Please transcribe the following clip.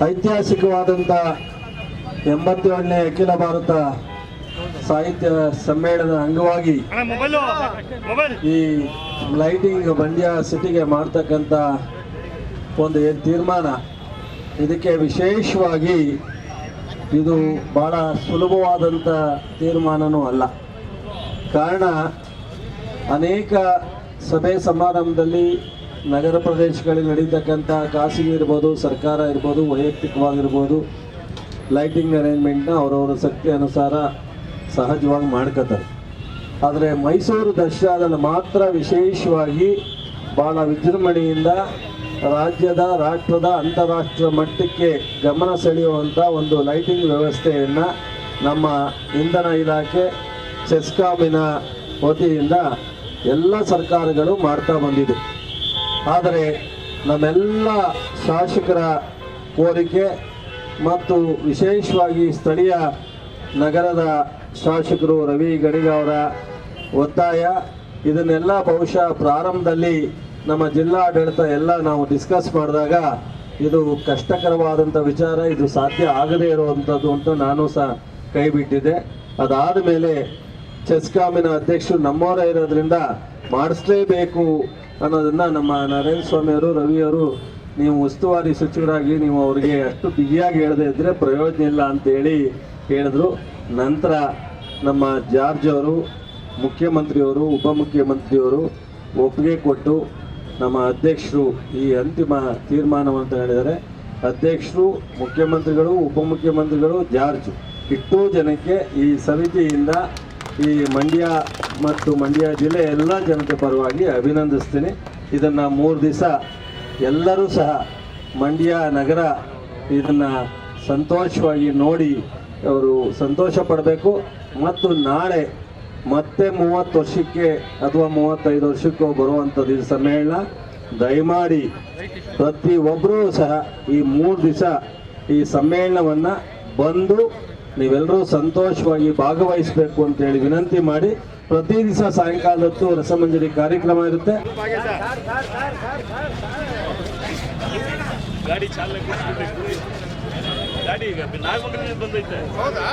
ಐತಿಹಾಸಿಕವಾದಂಥ 87ನೇ ಅಖಿಲ ಭಾರತ ಸಾಹಿತ್ಯ ಸಮ್ಮೇಳನದ ಅಂಗವಾಗಿ ಈ ಲೈಟಿಂಗ್ ಮಂಡ್ಯ ಸಿಟಿಗೆ ಮಾಡ್ತಕ್ಕಂಥ ಒಂದು ಏನು ತೀರ್ಮಾನ, ಇದಕ್ಕೆ ವಿಶೇಷವಾಗಿ ಇದು ಭಾಳ ಸುಲಭವಾದಂಥ ತೀರ್ಮಾನವೂ ಅಲ್ಲ. ಕಾರಣ, ಅನೇಕ ಸಭೆ ಸಮಾರಂಭದಲ್ಲಿ ನಗರ ಪ್ರದೇಶಗಳಲ್ಲಿ ನಡೀತಕ್ಕಂಥ ಖಾಸಗಿ ಇರ್ಬೋದು, ಸರ್ಕಾರ ಇರ್ಬೋದು, ವೈಯಕ್ತಿಕವಾಗಿರ್ಬೋದು, ಲೈಟಿಂಗ್ ಅರೇಂಜ್ಮೆಂಟ್ನ ಅವರವರ ಶಕ್ತಿ ಅನುಸಾರ ಸಹಜವಾಗಿ ಮಾಡ್ಕೋತಾರೆ. ಆದರೆ ಮೈಸೂರು ದಸರಾದಲ್ಲಿ ಮಾತ್ರ ವಿಶೇಷವಾಗಿ ಭಾಳ ವಿಜೃಂಭಣೆಯಿಂದ ರಾಜ್ಯದ, ರಾಷ್ಟ್ರದ, ಅಂತಾರಾಷ್ಟ್ರೀಯ ಮಟ್ಟಕ್ಕೆ ಗಮನ ಸೆಳೆಯುವಂಥ ಒಂದು ಲೈಟಿಂಗ್ ವ್ಯವಸ್ಥೆಯನ್ನು ನಮ್ಮ ಇಂಧನ ಇಲಾಖೆ, ಚೆಸ್ಕಾಮಿನ ವತಿಯಿಂದ ಎಲ್ಲ ಸರ್ಕಾರಗಳು ಮಾಡ್ತಾ ಬಂದಿದೆ. ಆದರೆ ನಮ್ಮೆಲ್ಲ ಶಾಸಕರ ಕೋರಿಕೆ ಮತ್ತು ವಿಶೇಷವಾಗಿ ಸ್ಥಳೀಯ ನಗರದ ಶಾಸಕರು ರವಿ ಗಡಿಗ ಅವರ ಒತ್ತಾಯ, ಇದನ್ನೆಲ್ಲ ಬಹುಶಃ ಪ್ರಾರಂಭದಲ್ಲಿ ನಮ್ಮ ಜಿಲ್ಲಾಡಳಿತ ಎಲ್ಲ ನಾವು ಡಿಸ್ಕಸ್ ಮಾಡಿದಾಗ ಇದು ಕಷ್ಟಕರವಾದಂಥ ವಿಚಾರ, ಇದು ಸಾಧ್ಯ ಆಗದೇ ಇರುವಂಥದ್ದು ಅಂತ ನಾನು ಸಹ ಕೈ ಬಿಟ್ಟಿದ್ದೆ. ಅದಾದ ಮೇಲೆ ಚೆಸ್ಕಾಮಿನ ಅಧ್ಯಕ್ಷರು ನಮ್ಮವರೇ ಇರೋದ್ರಿಂದ ಮಾಡಿಸ್ಲೇಬೇಕು ಅನ್ನೋದನ್ನು ನಮ್ಮ ನರೇಂದ್ರ ಸ್ವಾಮಿಯವರು, ರವಿಯವರು, ನೀವು ಉಸ್ತುವಾರಿ ಸಚಿವರಾಗಿ ನೀವು ಅವರಿಗೆ ಅಷ್ಟು ಬಿಗಿಯಾಗಿ ಹೇಳದೇ ಇದ್ದರೆ ಪ್ರಯೋಜನ ಇಲ್ಲ ಅಂತೇಳಿ ಹೇಳಿದ್ರು. ನಂತರ ನಮ್ಮ ಜಾರ್ಜ್ ಅವರು, ಮುಖ್ಯಮಂತ್ರಿಯವರು, ಉಪಮುಖ್ಯಮಂತ್ರಿಯವರು ಒಪ್ಪಿಗೆ ಕೊಟ್ಟು ನಮ್ಮ ಅಧ್ಯಕ್ಷರು ಈ ಅಂತಿಮ ತೀರ್ಮಾನವಂತ ಹೇಳಿದ್ದಾರೆ. ಅಧ್ಯಕ್ಷರು, ಮುಖ್ಯಮಂತ್ರಿಗಳು, ಉಪಮುಖ್ಯಮಂತ್ರಿಗಳು, ಜಾರ್ಜ್ ಇಷ್ಟೂ ಜನಕ್ಕೆ ಈ ಸಮಿತಿಯಿಂದ ಈ ಮಂಡ್ಯ ಮತ್ತು ಮಂಡ್ಯ ಜಿಲ್ಲೆ ಎಲ್ಲ ಜನತೆ ಪರವಾಗಿ ಅಭಿನಂದಿಸ್ತೀನಿ. ಇದನ್ನು 3 ದಿವಸ ಎಲ್ಲರೂ ಸಹ ಮಂಡ್ಯ ನಗರ ಇದನ್ನು ಸಂತೋಷವಾಗಿ ನೋಡಿ ಅವರು ಸಂತೋಷ ಪಡಬೇಕು. ಮತ್ತು ನಾಳೆ ಮತ್ತೆ 30 ವರ್ಷಕ್ಕೆ ಅಥವಾ 35 ವರ್ಷಕ್ಕೋ ಬರುವಂಥದ್ದು ಈ ಸಮ್ಮೇಳನ. ದಯಮಾಡಿ ಪ್ರತಿಯೊಬ್ಬರೂ ಸಹ ಈ 3 ದಿವಸ ಈ ಸಮ್ಮೇಳನವನ್ನು ಬಂದು ನೀವೆಲ್ಲರೂ ಸಂತೋಷವಾಗಿ ಭಾಗವಹಿಸಬೇಕು ಅಂತೇಳಿ ವಿನಂತಿ ಮಾಡಿ, ಪ್ರತಿ ದಿವಸ ಸಾಯಂಕಾಲ ಹೊತ್ತು ರಸಮಂಜರಿ ಕಾರ್ಯಕ್ರಮ ಇರುತ್ತೆ. ಗಾಡಿ ಚಾಲಕ ಗಾಡಿ ಈಗ ನಾಗಮಂಗಲದಿಂದ ಬಂದೈತೆ. ಹೌದಾ?